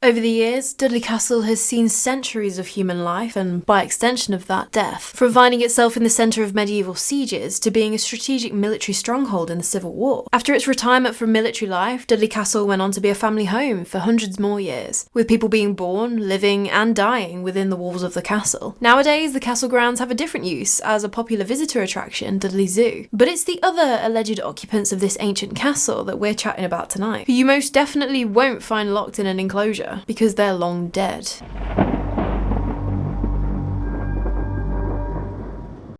Over the years, Dudley Castle has seen centuries of human life, and by extension of that, death, from finding itself in the centre of medieval sieges to being a strategic military stronghold in the Civil War. After its retirement from military life, Dudley Castle went on to be a family home for hundreds more years, with people being born, living and dying within the walls of the castle. Nowadays, the castle grounds have a different use as a popular visitor attraction, Dudley Zoo. But it's the other alleged occupants of this ancient castle that we're chatting about tonight, who you most definitely won't find locked in an enclosure, because they're long dead.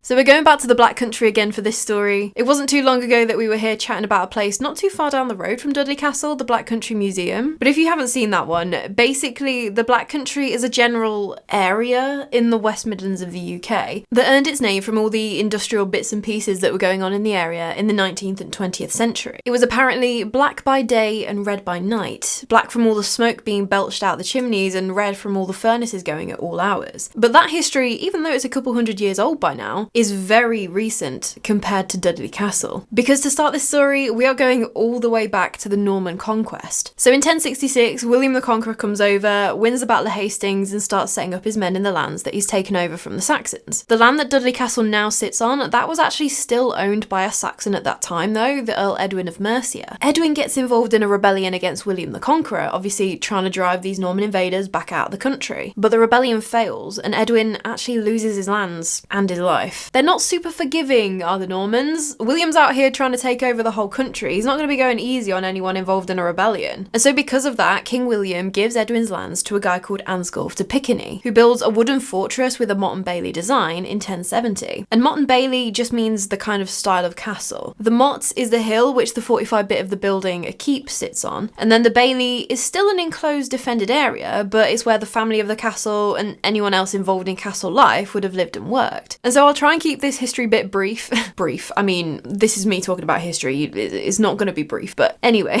So we're going back to the Black Country again for this story. It wasn't too long ago that we were here chatting about a place not too far down the road from Dudley Castle, the Black Country Museum. But if you haven't seen that one, basically the Black Country is a general area in the West Midlands of the UK that earned its name from all the industrial bits and pieces that were going on in the area in the 19th and 20th century. It was apparently black by day and red by night. Black from all the smoke being belched out the chimneys and red from all the furnaces going at all hours. But that history, even though it's a couple hundred years old by now, is very recent compared to Dudley Castle. Because to start this story, we are going all the way back to the Norman Conquest. So in 1066, William the Conqueror comes over, wins the Battle of Hastings and starts setting up his men in the lands that he's taken over from the Saxons. The land that Dudley Castle now sits on, that was actually still owned by a Saxon at that time though, the Earl Edwin of Mercia. Edwin gets involved in a rebellion against William the Conqueror, obviously trying to drive these Norman invaders back out of the country. But the rebellion fails and Edwin actually loses his lands and his life. They're not super forgiving, are the Normans. William's out here trying to take over the whole country. He's not going to be going easy on anyone involved in a rebellion. And so because of that, King William gives Edwin's lands to a guy called Ansculf de Pickney, who builds a wooden fortress with a motte and bailey design in 1070. And motte and bailey just means the kind of style of castle. The motte is the hill which the fortified bit of the building, a keep, sits on, and then the bailey is still an enclosed defended area, but it's where the family of the castle and anyone else involved in castle life would have lived and worked. And so I'll try and keep this history bit brief. Brief, I mean, this is me talking about history, it's not going to be brief, but anyway,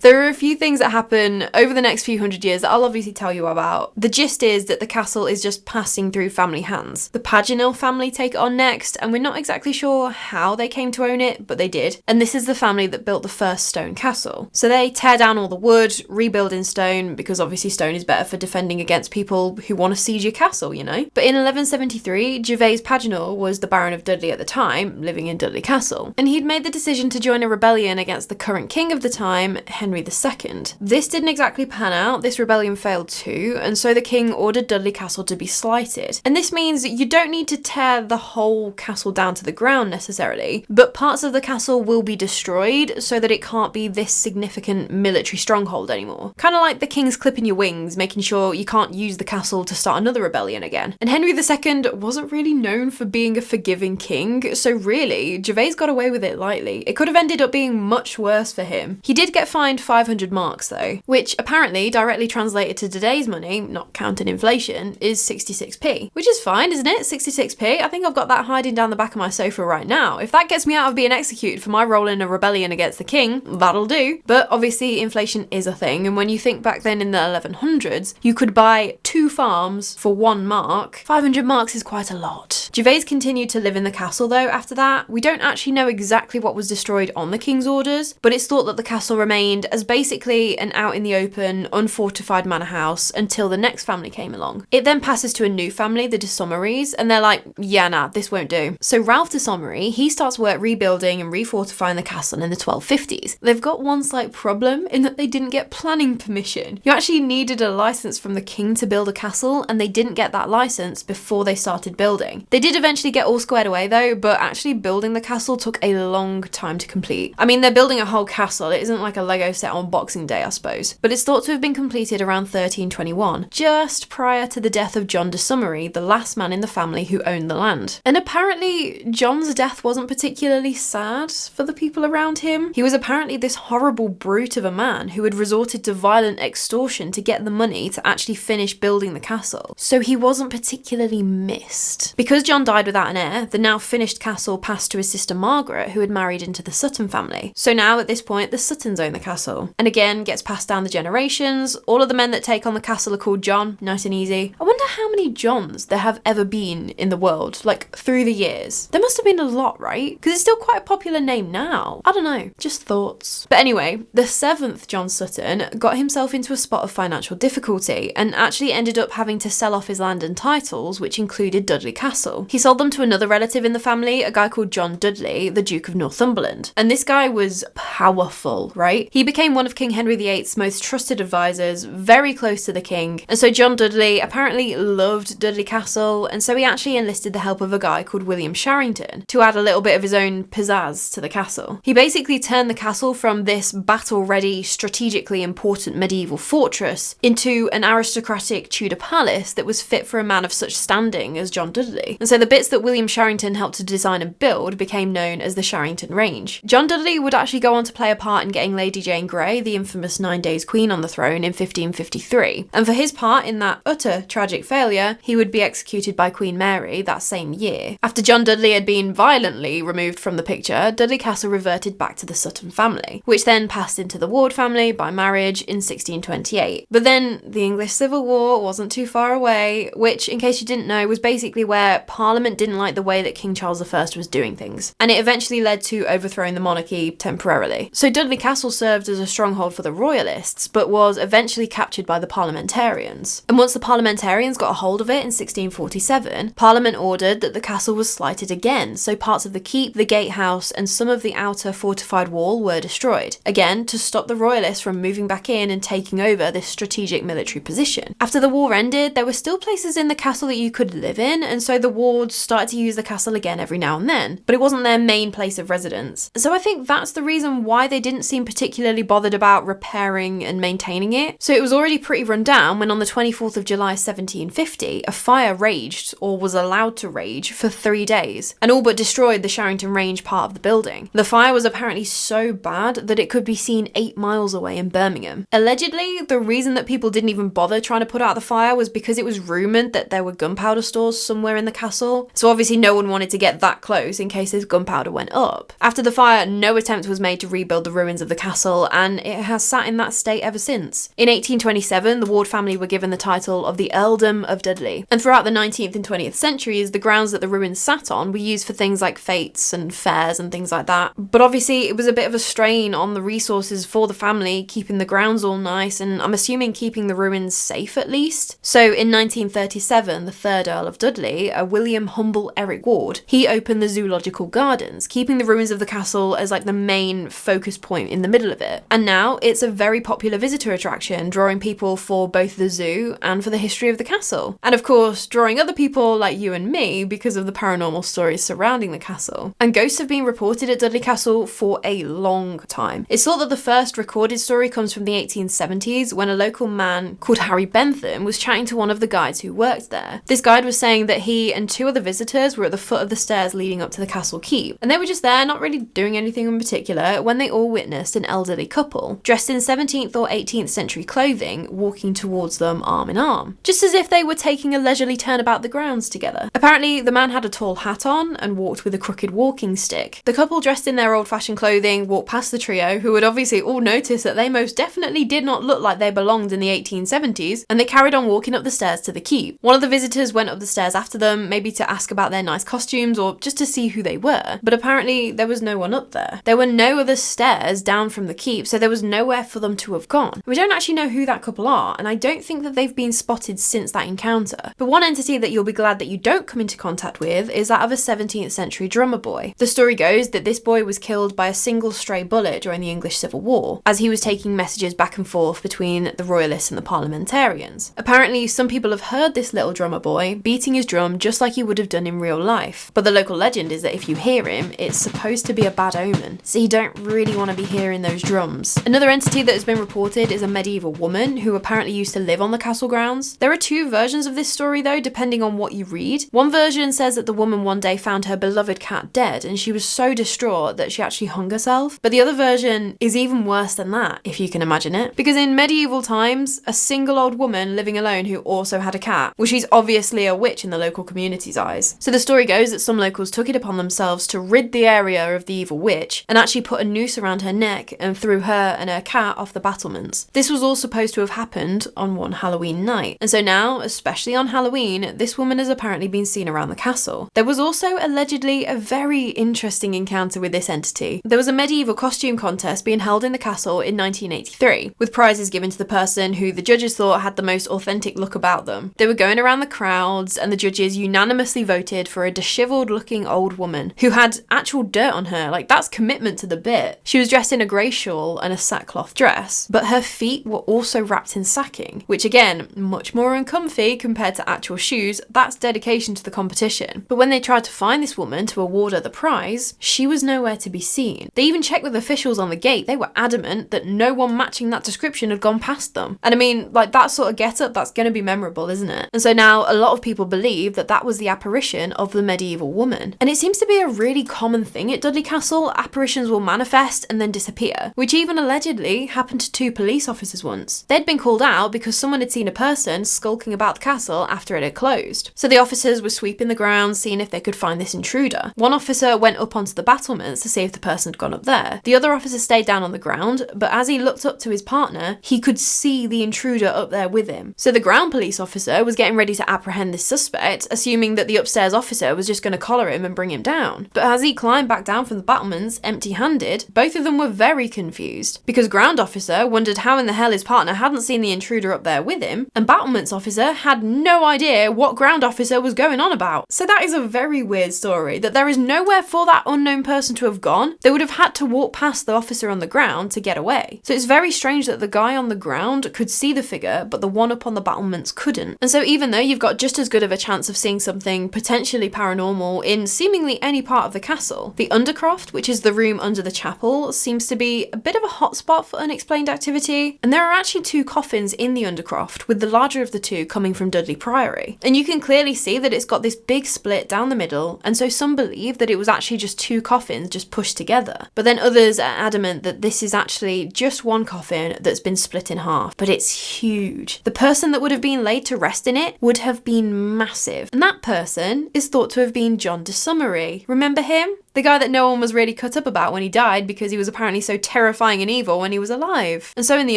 there are a few things that happen over the next few hundred years that I'll obviously tell you about. The gist is that the castle is just passing through family hands. The Paganel family take it on next, and we're not exactly sure how they came to own it, but they did. And this is the family that built the first stone castle. So they tear down all the wood, rebuild in stone, because obviously stone is better for defending against people who want to siege your castle, you know? But in 1173, Gervase Paganel was the Baron of Dudley at the time, living in Dudley Castle, and he'd made the decision to join a rebellion against the current king of the time, Henry II. This didn't exactly pan out, this rebellion failed too, and so the king ordered Dudley Castle to be slighted. And this means you don't need to tear the whole castle down to the ground necessarily, but parts of the castle will be destroyed so that it can't be this significant military stronghold anymore. Kind of like the king's clipping your wings, making sure you can't use the castle to start another rebellion again. And Henry II wasn't really known for being a forgiving king, so really, Gervase got away with it lightly. It could have ended up being much worse for him. He did get fined 500 marks though, which apparently, directly translated to today's money, not counting inflation, is 66p. Which is fine, isn't it? 66p? I think I've got that hiding down the back of my sofa right now. If that gets me out of being executed for my role in a rebellion against the king, that'll do. But obviously inflation is a thing, and when you think back then in the 1100s, you could buy 2 farms for 1 mark. 500 marks is quite a lot. Gervase continued to live in the castle though after that. We don't actually know exactly what was destroyed on the king's orders, but it's thought that the castle remained as basically an out in the open, unfortified manor house until the next family came along. It then passes to a new family, the de Sommerys, and they're like, yeah, nah, this won't do. So Ralph de Sommery, he starts work rebuilding and refortifying the castle in the 1250s. They've got one slight problem in that they didn't get planning permission. You actually needed a license from the king to build a castle, and they didn't get that license before they started building. They did eventually get all squared away though, but actually building the castle took a long time to complete. I mean, they're building a whole castle, it isn't like a Lego set on Boxing Day, I suppose, but it's thought to have been completed around 1321, just prior to the death of John de Sommery, the last man in the family who owned the land. And apparently, John's death wasn't particularly sad for the people around him. He was apparently this horrible brute of a man who had resorted to violent extortion to get the money to actually finish building the castle. So he wasn't particularly missed. Because John died without an heir, the now finished castle passed to his sister Margaret, who had married into the Sutton family. So now at this point, the Suttons own the castle. And again, gets passed down the generations. All of the men that take on the castle are called John, nice and easy. I wonder wonder how many Johns there have ever been in the world, like through the years. There must have been a lot, right? Because it's still quite a popular name now. I don't know, just thoughts. But anyway, the 7th John Sutton got himself into a spot of financial difficulty and actually ended up having to sell off his land and titles, which included Dudley Castle. He sold them to another relative in the family, a guy called John Dudley, the Duke of Northumberland. And this guy was powerful, right? He became one of King Henry VIII's most trusted advisors, very close to the king. And so John Dudley apparently loved Dudley Castle, and so he actually enlisted the help of a guy called William Sharrington to add a little bit of his own pizzazz to the castle. He basically turned the castle from this battle-ready, strategically important medieval fortress into an aristocratic Tudor palace that was fit for a man of such standing as John Dudley. And so the bits that William Sharrington helped to design and build became known as the Sharrington Range. John Dudley would actually go on to play a part in getting Lady Jane Grey, the infamous 9 Days Queen, on the throne in 1553. And for his part in that utter tragic failure, he would be executed by Queen Mary that same year. After John Dudley had been violently removed from the picture, Dudley Castle reverted back to the Sutton family, which then passed into the Ward family by marriage in 1628. But then the English Civil War wasn't too far away, which, in case you didn't know, was basically where Parliament didn't like the way that King Charles I was doing things, and it eventually led to overthrowing the monarchy temporarily. So Dudley Castle served as a stronghold for the royalists, but was eventually captured by the parliamentarians. And once the parliamentarians got a hold of it in 1647, Parliament ordered that the castle was slighted again, so parts of the keep, the gatehouse, and some of the outer fortified wall were destroyed, again to stop the royalists from moving back in and taking over this strategic military position. After the war ended, there were still places in the castle that you could live in, and so the wards started to use the castle again every now and then, but it wasn't their main place of residence. So I think that's the reason why they didn't seem particularly bothered about repairing and maintaining it. So it was already pretty run down when on the 24th of July 1750, a fire raged, or was allowed to rage, for 3 days, and all but destroyed the Sharrington Range part of the building. The fire was apparently so bad that it could be seen 8 miles away in Birmingham. Allegedly, the reason that people didn't even bother trying to put out the fire was because it was rumoured that there were gunpowder stores somewhere in the castle, so obviously no one wanted to get that close in case this gunpowder went up. After the fire, no attempt was made to rebuild the ruins of the castle, and it has sat in that state ever since. In 1827, the Ward family were given the title of the Earldom of Dudley, and throughout the 19th and 20th centuries, the grounds that the ruins sat on were used for things like fetes and fairs and things like that. But obviously, it was a bit of a strain on the resources for the family, keeping the grounds all nice, and I'm assuming keeping the ruins safe at least. So in 1937, the 3rd Earl of Dudley, William Humble Eric Ward, he opened the Zoological Gardens, keeping the ruins of the castle as like the main focus point in the middle of it. And now it's a very popular visitor attraction, drawing people for both the zoo and for the history of the castle. And of course, drawing other people like you and me because of the paranormal stories surrounding the castle. And ghosts have been reported at Dudley Castle for a long time. It's thought that the first recorded story comes from the 1870s when a local man called Harry Bentham was chatting to one of the guides who worked there. This guide was saying that he and 2 other visitors were at the foot of the stairs leading up to the castle keep, and they were just there, not really doing anything in particular, when they all witnessed an elderly couple, dressed in 17th or 18th century clothing, walking towards them arm in arm, just as if they were taking a leisurely turn about the grounds together. Apparently, the man had a tall hat on and walked with a crooked walking stick. The couple, dressed in their old-fashioned clothing, walked past the trio, who had obviously all noticed that they most definitely did not look like they belonged in the 1870s, and they carried on walking up the stairs to the keep. One of the visitors went up the stairs after them, maybe to ask about their nice costumes or just to see who they were, but apparently there was no one up there. There were no other stairs down from the keep, so there was nowhere for them to have gone. We don't actually know who that couple are, and I don't think that they've been spotted since that encounter. But one entity that you'll be glad that you don't come into contact with is that of a 17th century drummer boy. The story goes that this boy was killed by a single stray bullet during the English Civil War, as he was taking messages back and forth between the royalists and the parliamentarians. Apparently, some people have heard this little drummer boy beating his drum just like he would have done in real life. But the local legend is that if you hear him, it's supposed to be a bad omen, so you don't really want to be hearing those drums. Another entity that has been reported is a medieval woman who apparently used to live on the castle grounds. There are 2 versions of this story though, depending on what you read. One version says that the woman one day found her beloved cat dead and she was so distraught that she actually hung herself. But the other version is even worse than that, if you can imagine it. Because in medieval times, a single old woman living alone who also had a cat, well, she's obviously a witch in the local community's eyes. So the story goes that some locals took it upon themselves to rid the area of the evil witch and actually put a noose around her neck and threw her and her cat off the battlements. This was all supposed to have happened on one Halloween night. And so now now, especially on Halloween, this woman has apparently been seen around the castle. There was also allegedly a very interesting encounter with this entity. There was a medieval costume contest being held in the castle in 1983, with prizes given to the person who the judges thought had the most authentic look about them. They were going around the crowds, and the judges unanimously voted for a dishevelled looking old woman who had actual dirt on her. Like, that's commitment to the bit. She was dressed in a grey shawl and a sackcloth dress, but her feet were also wrapped in sacking, which again, much more uncomfy compared to actual shoes. That's dedication to the competition. But when they tried to find this woman to award her the prize, she was nowhere to be seen. They even checked with officials on the gate. They were adamant that no one matching that description had gone past them. And I mean, like, that sort of get-up, that's going to be memorable, isn't it? And so now a lot of people believe that that was the apparition of the medieval woman. And it seems to be a really common thing at Dudley Castle. Apparitions will manifest and then disappear, which even allegedly happened to 2 police officers once. They'd been called out because someone had seen a person skulking about the castle after it had closed. So the officers were sweeping the grounds, seeing if they could find this intruder. One officer went up onto the battlements to see if the person had gone up there. The other officer stayed down on the ground, but as he looked up to his partner, he could see the intruder up there with him. So the ground police officer was getting ready to apprehend this suspect, assuming that the upstairs officer was just going to collar him and bring him down. But as he climbed back down from the battlements, empty-handed, both of them were very confused, because ground officer wondered how in the hell his partner hadn't seen the intruder up there with him, and battlements officer had no idea what ground officer was going on about. So that is a very weird story, that there is nowhere for that unknown person to have gone. They would have had to walk past the officer on the ground to get away. So it's very strange that the guy on the ground could see the figure, but the one up on the battlements couldn't. And so even though you've got just as good of a chance of seeing something potentially paranormal in seemingly any part of the castle, the Undercroft, which is the room under the chapel, seems to be a bit of a hotspot for unexplained activity. And there are actually 2 coffins in the Undercroft, with the larger of the 2 coming from Dudley Priory. And you can clearly see that it's got this big split down the middle, and so some believe that it was actually just 2 coffins just pushed together. But then others are adamant that this is actually just one coffin that's been split in half, but it's huge. The person that would have been laid to rest in it would have been massive. And that person is thought to have been John de Summery. Remember him? The guy that no one was really cut up about when he died because he was apparently so terrifying and evil when he was alive. And so in the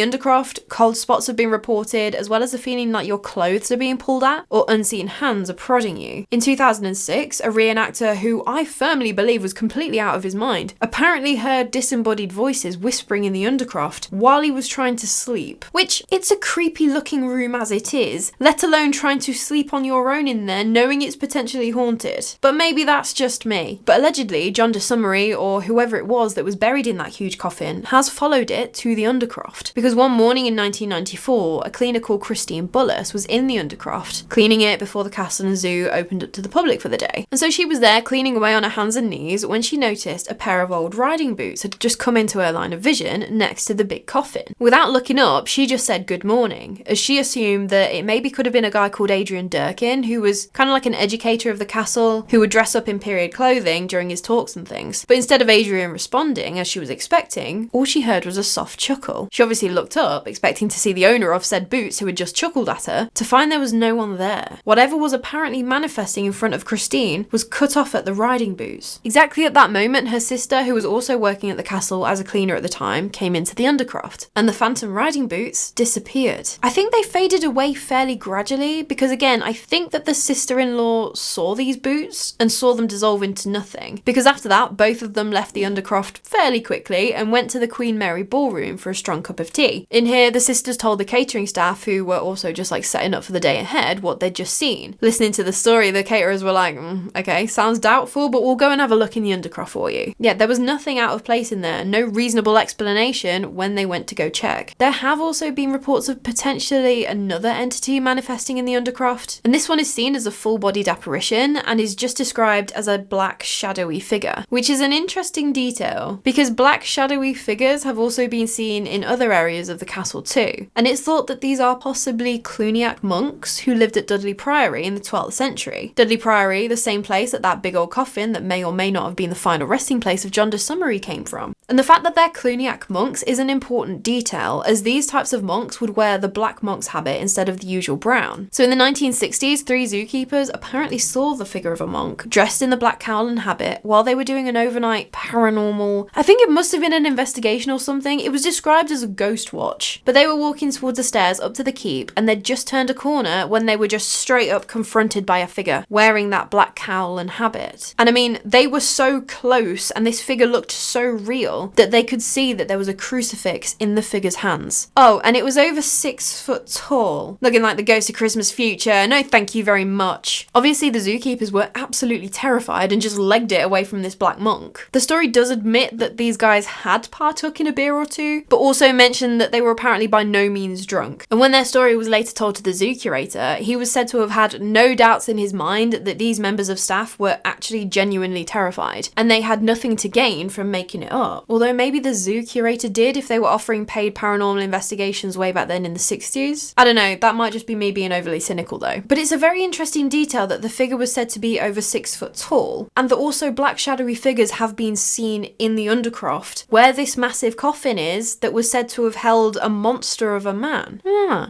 Undercroft, cold spots have been reported, as well as the feeling like your clothes are being pulled at or unseen hands are prodding you. In 2006, a reenactor who I firmly believe was completely out of his mind apparently heard disembodied voices whispering in the Undercroft while he was trying to sleep. Which, it's a creepy looking room as it is, let alone trying to sleep on your own in there knowing it's potentially haunted. But maybe that's just me. But allegedly, John de Summery, or whoever it was that was buried in that huge coffin, has followed it to the Undercroft. Because one morning in 1994, a cleaner called Christine Bullis was in the Undercroft, cleaning it before the castle and zoo opened up to the public for the day. And so she was there cleaning away on her hands and knees when she noticed a pair of old riding boots had just come into her line of vision next to the big coffin. Without looking up, she just said good morning, as she assumed that it maybe could have been a guy called Adrian Durkin, who was kind of like an educator of the castle, who would dress up in period clothing during his talks and things. But instead of Adrian responding as she was expecting, all she heard was a soft chuckle. She obviously looked up, expecting to see the owner of said boots who had just chuckled at her, to find there was no one there. Whatever was apparently manifesting in front of Christine was cut off at the riding boots. Exactly at that moment, her sister, who was also working at the castle as a cleaner at the time, came into the Undercroft, and the phantom riding boots disappeared. I think they faded away fairly gradually, because again, I think that the sister-in-law saw these boots and saw them dissolve into nothing, because after that, both of them left the Undercroft fairly quickly and went to the Queen Mary ballroom for a strong cup of tea. In here, the sisters told the catering staff, who were also just like setting up for the day ahead, what they'd just seen. Listening to the story, the caterers were like, okay, sounds doubtful, but we'll go and have a look in the Undercroft for you. Yeah, there was nothing out of place in there, no reasonable explanation when they went to go check. There have also been reports of potentially another entity manifesting in the Undercroft, and this one is seen as a full-bodied apparition and is just described as a black shadowy figure, which is an interesting detail because black shadowy figures have also been seen in other areas of the castle too, and it's thought that these are possibly Cluniac monks who lived at Dudley Priory in the 12th century. Dudley Priory, the same place that big old coffin that may or may not have been the final resting place of John de Summery came from. And the fact that they're Cluniac monks is an important detail, as these types of monks would wear the black monk's habit instead of the usual brown. So in the 1960s, 3 zookeepers apparently saw the figure of a monk dressed in the black cowl and habit while while they were doing an overnight paranormal, I think it must have been an investigation or something. It was described as a ghost watch, but they were walking towards the stairs up to the keep and they'd just turned a corner when they were just straight up confronted by a figure wearing that black cowl and habit. And I mean, they were so close and this figure looked so real that they could see that there was a crucifix in the figure's hands. Oh, and it was over 6 foot tall, looking like the ghost of Christmas future. No thank you very much. Obviously the zookeepers were absolutely terrified and just legged it away from this black monk. The story does admit that these guys had partook in a beer or two, but also mentioned that they were apparently by no means drunk. And when their story was later told to the zoo curator, he was said to have had no doubts in his mind that these members of staff were actually genuinely terrified, and they had nothing to gain from making it up. Although maybe the zoo curator did if they were offering paid paranormal investigations way back then in the 60s. I don't know, that might just be me being overly cynical though. But it's a very interesting detail that the figure was said to be over 6 foot tall, and that also black shadowy figures have been seen in the Undercroft, where this massive coffin is that was said to have held a monster of a man.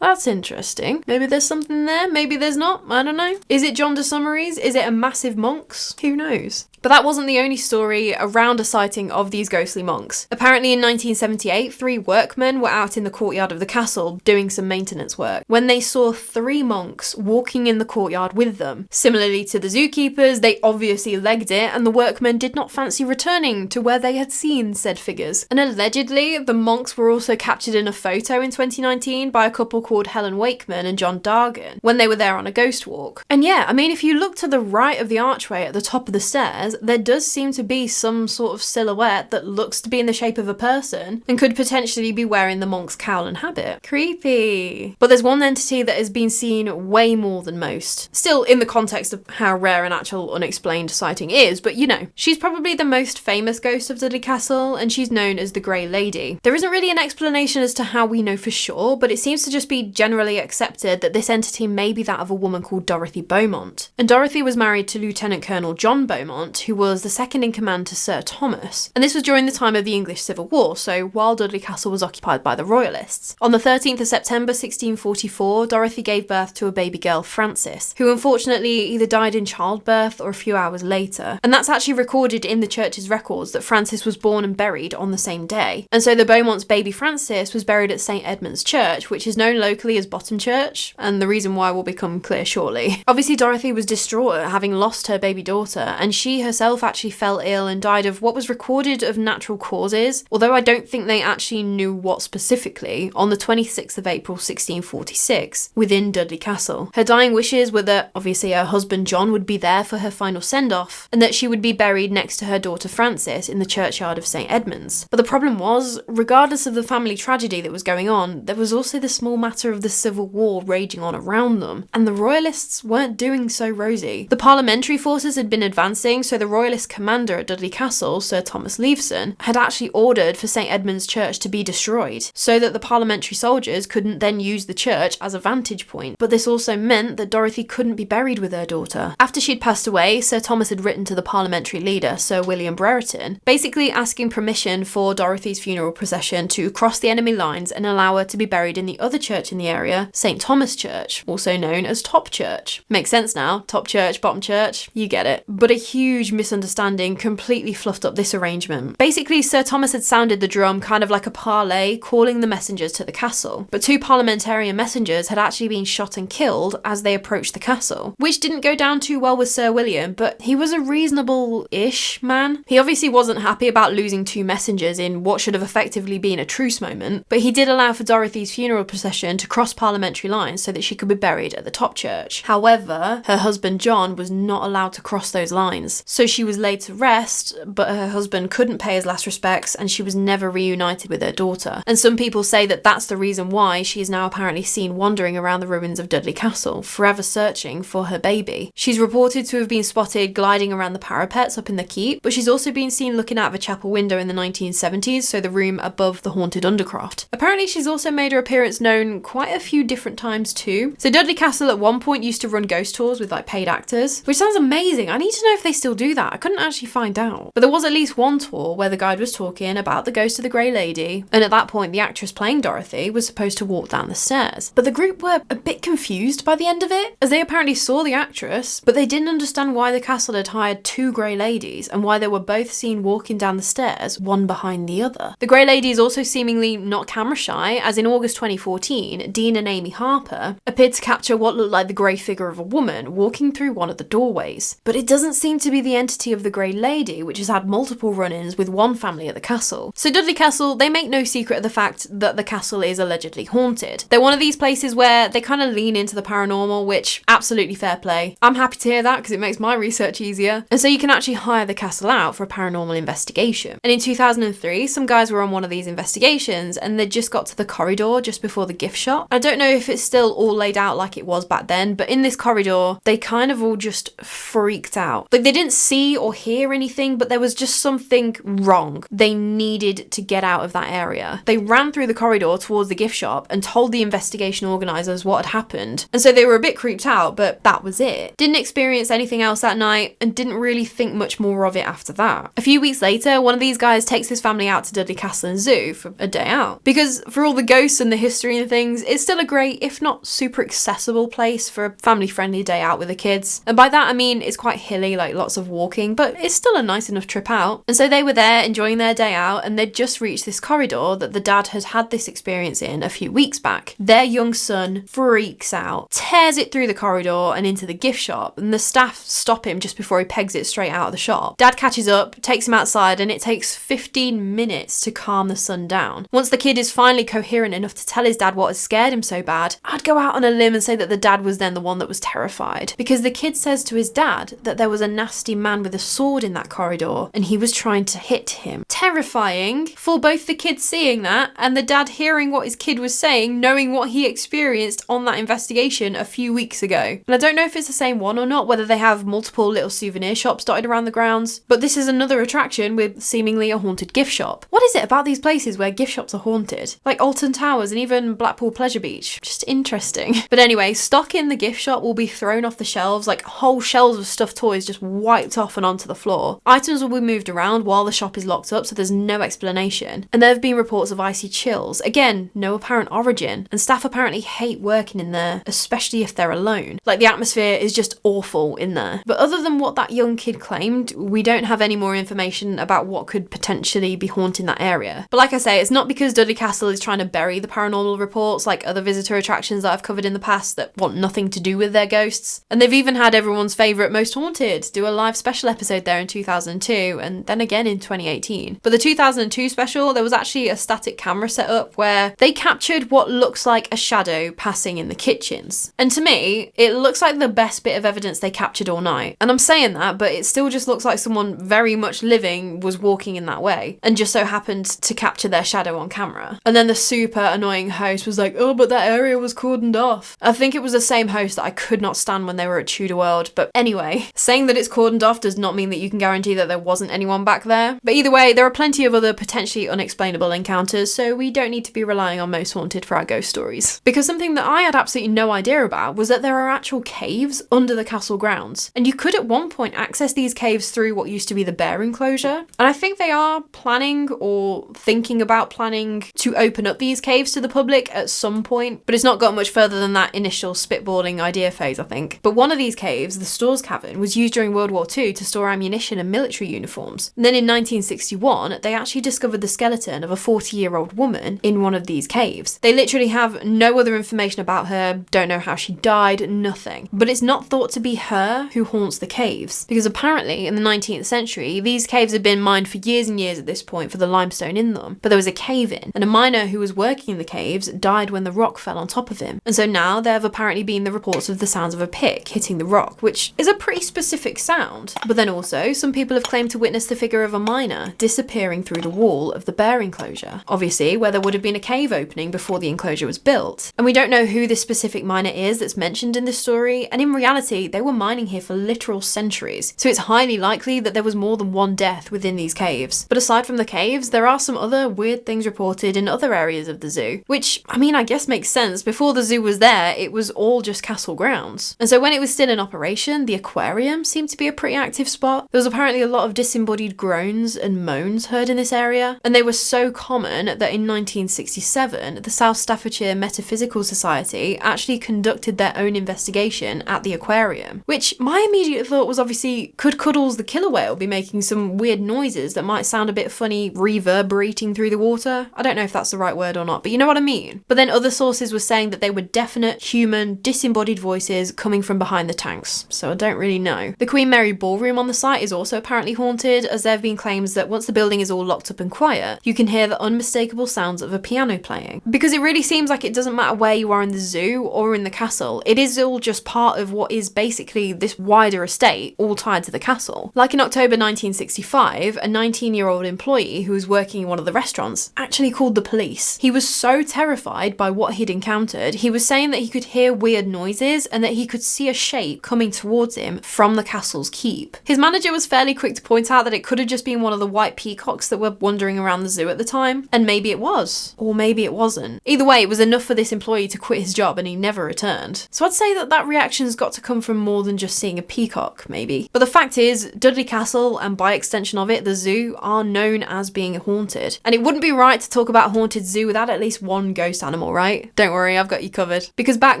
That's interesting. Maybe there's something there, maybe there's not, I don't know. Is it John de Summery's? Is it a massive monk's? Who knows? But that wasn't the only story around a sighting of these ghostly monks. Apparently in 1978, 3 workmen were out in the courtyard of the castle doing some maintenance work when they saw 3 monks walking in the courtyard with them. Similarly to the zookeepers, they obviously legged it and the workmen did not fancy returning to where they had seen said figures. And allegedly, the monks were also captured in a photo in 2019 by a couple called Helen Wakeman and John Dargan when they were there on a ghost walk. And yeah, I mean, if you look to the right of the archway at the top of the stairs, there does seem to be some sort of silhouette that looks to be in the shape of a person and could potentially be wearing the monk's cowl and habit. Creepy. But there's one entity that has been seen way more than most. Still in the context of how rare an actual unexplained sighting is, but you know, she's probably the most famous ghost of Dudley Castle and she's known as the Grey Lady. There isn't really an explanation as to how we know for sure, but it seems to just be generally accepted that this entity may be that of a woman called Dorothy Beaumont. And Dorothy was married to Lieutenant Colonel John Beaumont, who was the second in command to Sir Thomas. And this was during the time of the English Civil War, so while Dudley Castle was occupied by the Royalists. On the 13th of September 1644, Dorothy gave birth to a baby girl, Frances, who unfortunately either died in childbirth or a few hours later. And that's actually recorded in the church's records that Frances was born and buried on the same day. And so the Beaumont's baby Frances was buried at St Edmund's Church, which is known locally as Bottom Church, and the reason why will become clear shortly. Obviously Dorothy was distraught at having lost her baby daughter, and she herself actually fell ill and died of what was recorded of natural causes, although I don't think they actually knew what specifically, on the 26th of April 1646 within Dudley Castle. Her dying wishes were that obviously her husband John would be there for her final send-off and that she would be buried next to her daughter Frances in the churchyard of St Edmund's. But the problem was, regardless of the family tragedy that was going on, there was also the small matter of the Civil War raging on around them, and the Royalists weren't doing so rosy. The parliamentary forces had been advancing, so the Royalist commander at Dudley Castle, Sir Thomas Leveson, had actually ordered for St Edmund's Church to be destroyed, so that the parliamentary soldiers couldn't then use the church as a vantage point. But this also meant that Dorothy couldn't be buried with her daughter. After she'd passed away, Sir Thomas had written to the parliamentary leader, Sir William Brereton, basically asking permission for Dorothy's funeral procession to cross the enemy lines and allow her to be buried in the other church in the area, St Thomas Church, also known as Top Church. Makes sense now, top church, bottom church, you get it. But a huge misunderstanding completely fluffed up this arrangement. Basically, Sir Thomas had sounded the drum kind of like a parlay, calling the messengers to the castle. But 2 parliamentarian messengers had actually been shot and killed as they approached the castle, which didn't go down too well with Sir William, but he was a reasonable-ish man. He obviously wasn't happy about losing 2 messengers in what should have effectively been a truce moment, but he did allow for Dorothy's funeral procession to cross parliamentary lines so that she could be buried at the Top Church. However, her husband John was not allowed to cross those lines, so she was laid to rest, but her husband couldn't pay his last respects and she was never reunited with her daughter. And some people say that that's the reason why she is now apparently seen wandering around the ruins of Dudley Castle, forever searching for her baby. She's reported to have been spotted gliding around the parapets up in the keep, but she's also been seen looking out of a chapel window in the 1970s, so the room above the haunted Undercroft. Apparently she's also made her appearance known quite a few different times too. So Dudley Castle at one point used to run ghost tours with like paid actors, which sounds amazing. I need to know if they still do do that. I couldn't actually find out. But there was at least one tour where the guide was talking about the ghost of the Grey Lady, and at that point the actress playing Dorothy was supposed to walk down the stairs. But the group were a bit confused by the end of it, as they apparently saw the actress, but they didn't understand why the castle had hired two Grey Ladies and why they were both seen walking down the stairs, one behind the other. The Grey Lady is also seemingly not camera shy, as in August 2014, Dean and Amy Harper appeared to capture what looked like the grey figure of a woman walking through one of the doorways. But it doesn't seem to be the entity of the Grey Lady, which has had multiple run-ins with one family at the castle. So Dudley Castle, they make no secret of the fact that the castle is allegedly haunted. They're one of these places where they kind of lean into the paranormal, which absolutely fair play. I'm happy to hear that because it makes my research easier. And so you can actually hire the castle out for a paranormal investigation. And in 2003, some guys were on one of these investigations and they just got to the corridor just before the gift shop. I don't know if it's still all laid out like it was back then, but in this corridor, they kind of all just freaked out. Like, they didn't see or hear anything, but there was just something wrong. They needed to get out of that area. They ran through the corridor towards the gift shop and told the investigation organisers what had happened. And so they were a bit creeped out, but that was it. Didn't experience anything else that night and didn't really think much more of it after that. A few weeks later, one of these guys takes his family out to Dudley Castle and Zoo for a day out. Because for all the ghosts and the history and things, it's still a great, if not super accessible place for a family-friendly day out with the kids. And by that I mean it's quite hilly, like lots of walking, but it's still a nice enough trip out. And so they were there enjoying their day out, and they'd just reached this corridor that the dad had had this experience in a few weeks back. Their young son freaks out, tears it through the corridor and into the gift shop, and the staff stop him just before he pegs it straight out of the shop. Dad catches up, takes him outside, and it takes 15 minutes to calm the son down. Once the kid is finally coherent enough to tell his dad what has scared him so bad, I'd go out on a limb and say that the dad was then the one that was terrified, because the kid says to his dad that there was a nasty man with a sword in that corridor and he was trying to hit him. Terrifying for both the kid seeing that and the dad hearing what his kid was saying, knowing what he experienced on that investigation a few weeks ago. And I don't know if it's the same one or not, whether they have multiple little souvenir shops dotted around the grounds, but this is another attraction with seemingly a haunted gift shop. What is it about these places where gift shops are haunted? Like Alton Towers and even Blackpool Pleasure Beach. Just interesting. But anyway, stock in the gift shop will be thrown off the shelves, like whole shelves of stuffed toys just wiped off and onto the floor. Items will be moved around while the shop is locked up, so there's no explanation. And there have been reports of icy chills. Again, no apparent origin. And staff apparently hate working in there, especially if they're alone. Like, the atmosphere is just awful in there. But other than what that young kid claimed, we don't have any more information about what could potentially be haunting that area. But like I say, it's not because Dudley Castle is trying to bury the paranormal reports like other visitor attractions that I've covered in the past that want nothing to do with their ghosts. And they've even had everyone's favourite Most Haunted do a live special episode there in 2002 and then again in 2018. But the 2002 special, there was actually a static camera set up where they captured what looks like a shadow passing in the kitchens. And to me, it looks like the best bit of evidence they captured all night. And I'm saying that, but it still just looks like someone very much living was walking in that way and just so happened to capture their shadow on camera. And then the super annoying host was like, oh, but that area was cordoned off. I think it was the same host that I could not stand when they were at Tudor World. But anyway, saying that it's cordoned off does not mean that you can guarantee that there wasn't anyone back there. But either way, there are plenty of other potentially unexplainable encounters, so we don't need to be relying on Most Haunted for our ghost stories. Because something that I had absolutely no idea about was that there are actual caves under the castle grounds. And you could at one point access these caves through what used to be the bear enclosure. And I think they are planning or thinking about planning to open up these caves to the public at some point, but it's not got much further than that initial spitballing idea phase, I think. But one of these caves, the Stores Cavern, was used during World War II to store ammunition and military uniforms. And then in 1961, they actually discovered the skeleton of a 40-year-old woman in one of these caves. They literally have no other information about her, don't know how she died, nothing. But it's not thought to be her who haunts the caves, because apparently in the 19th century, these caves had been mined for years and years at this point for the limestone in them. But there was a cave-in, and a miner who was working in the caves died when the rock fell on top of him. And so now there have apparently been the reports of the sounds of a pick hitting the rock, which is a pretty specific sound. But then also, some people have claimed to witness the figure of a miner disappearing through the wall of the bear enclosure, obviously where there would have been a cave opening before the enclosure was built. And we don't know who this specific miner is that's mentioned in this story, and in reality, they were mining here for literal centuries, so it's highly likely that there was more than one death within these caves. But aside from the caves, there are some other weird things reported in other areas of the zoo, which, I mean, I guess makes sense. Before the zoo was there, it was all just castle grounds. And so when it was still in operation, the aquarium seemed to be a pretty pretty active spot. There was apparently a lot of disembodied groans and moans heard in this area, and they were so common that in 1967, the South Staffordshire Metaphysical Society actually conducted their own investigation at the aquarium, which my immediate thought was obviously, could Cuddles the killer whale be making some weird noises that might sound a bit funny reverberating through the water? I don't know if that's the right word or not, but you know what I mean. But then other sources were saying that they were definite human disembodied voices coming from behind the tanks, so I don't really know. The Queen Mary Ballroom on the site is also apparently haunted, as there have been claims that once the building is all locked up and quiet, you can hear the unmistakable sounds of a piano playing. Because it really seems like it doesn't matter where you are in the zoo or in the castle, it is all just part of what is basically this wider estate, all tied to the castle. Like in October 1965, a 19-year-old employee who was working in one of the restaurants actually called the police. He was so terrified by what he'd encountered, he was saying that he could hear weird noises and that he could see a shape coming towards him from the castle's keep. His manager was fairly quick to point out that it could have just been one of the white peacocks that were wandering around the zoo at the time, and maybe it was, or maybe it wasn't. Either way, it was enough for this employee to quit his job and he never returned. So I'd say that that reaction's got to come from more than just seeing a peacock, maybe. But the fact is, Dudley Castle, and by extension of it, the zoo, are known as being haunted. And it wouldn't be right to talk about a haunted zoo without at least one ghost animal, right? Don't worry, I've got you covered. Because back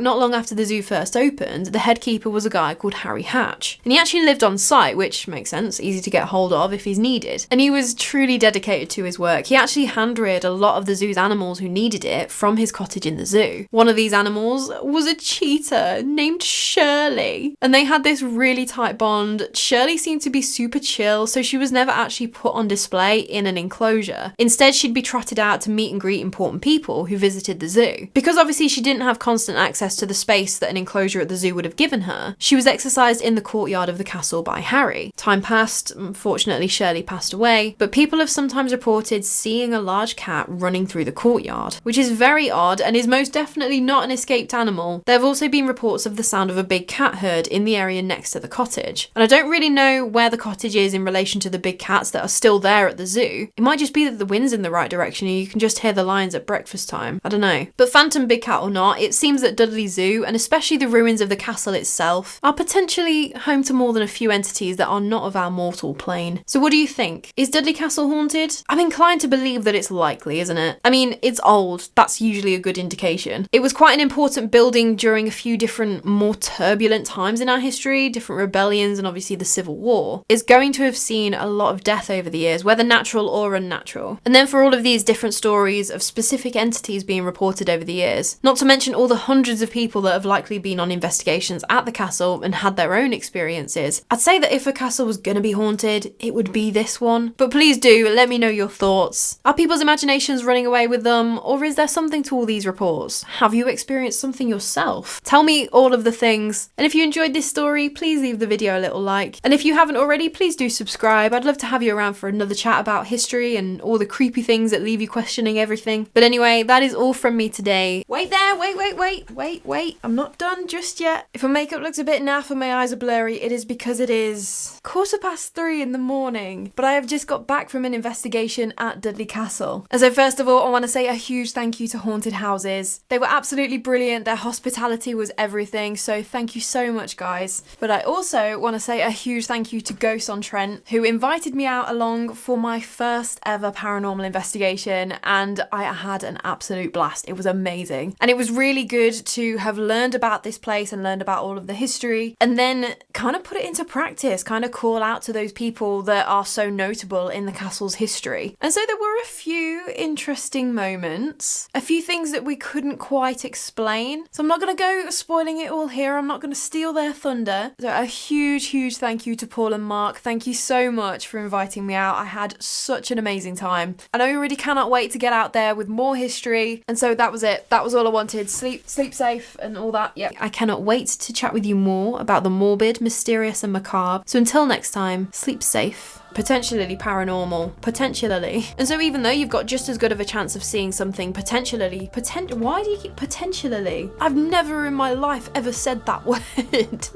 not long after the zoo first opened, the head keeper was a guy called Harry Hatch. And he actually lived on site, which makes sense, easy to get hold of if he's needed. And he was truly dedicated to his work. He actually hand-reared a lot of the zoo's animals who needed it from his cottage in the zoo. One of these animals was a cheetah named Shirley. And they had this really tight bond. Shirley seemed to be super chill, so she was never actually put on display in an enclosure. Instead, she'd be trotted out to meet and greet important people who visited the zoo. Because obviously she didn't have constant access to the space that an enclosure at the zoo would have given her, she was exercised in the courtyard of the castle by Harry. Time passed, unfortunately Shirley passed away, but people have sometimes reported seeing a large cat running through the courtyard, which is very odd and is most definitely not an escaped animal. There have also been reports of the sound of a big cat herd in the area next to the cottage. And I don't really know where the cottage is in relation to the big cats that are still there at the zoo. It might just be that the wind's in the right direction and you can just hear the lions at breakfast time. I don't know. But phantom big cat or not, it seems that Dudley Zoo, and especially the ruins of the castle itself, are potentially home to more than a few entities that are not of our mortal plane. So what do you think? Is Dudley Castle haunted? I'm inclined to believe that it's likely, isn't it? I mean, it's old. That's usually a good indication. It was quite an important building during a few different, more turbulent times in our history, different rebellions and obviously the Civil War. It's going to have seen a lot of death over the years, whether natural or unnatural. And then for all of these different stories of specific entities being reported over the years, not to mention all the hundreds of people that have likely been on investigations at the castle and had their own experiences, I'd say that if a castle was gonna be haunted, it would be this one. But please do let me know your thoughts. Are people's imaginations running away with them, or is there something to all these reports? Have you experienced something yourself? Tell me all of the things. And if you enjoyed this story, please leave the video a little like. And if you haven't already, please do subscribe. I'd love to have you around for another chat about history and all the creepy things that leave you questioning everything. But anyway, that is all from me today. Wait there, wait. I'm not done just yet. If my makeup looks a bit naff and my eyes are blurry, it is because it is 3:15 in the morning. But I have just got back from an investigation at Dudley Castle. And so first of all, I want to say a huge thank you to Haunted Houses. They were absolutely brilliant. Their hospitality was everything. So thank you so much, guys. But I also want to say a huge thank you to Ghosts-on-Trent, who invited me out along for my first ever paranormal investigation, and I had an absolute blast. It was amazing. And it was really good to have learned about this place and learned about all of the history, and then kind of put it into practice, kind of call out to those people that are so notable in the castle's history. And so there were a few interesting moments, a few things that we couldn't quite explain. So I'm not going to go spoiling it all here. I'm not going to steal their thunder. So a huge thank you to Paul and Mark. Thank you so much for inviting me out. I had such an amazing time. And I already cannot wait to get out there with more history. And so that was it. That was all I wanted. Sleep safe and all that. Yeah. I cannot wait to chat with you more about the morbid, mysterious and macabre. So until next time, sleep safe. Potentially paranormal, potentially. And so even though you've got just as good of a chance of seeing something why do you keep potentially? I've never in my life ever said that word.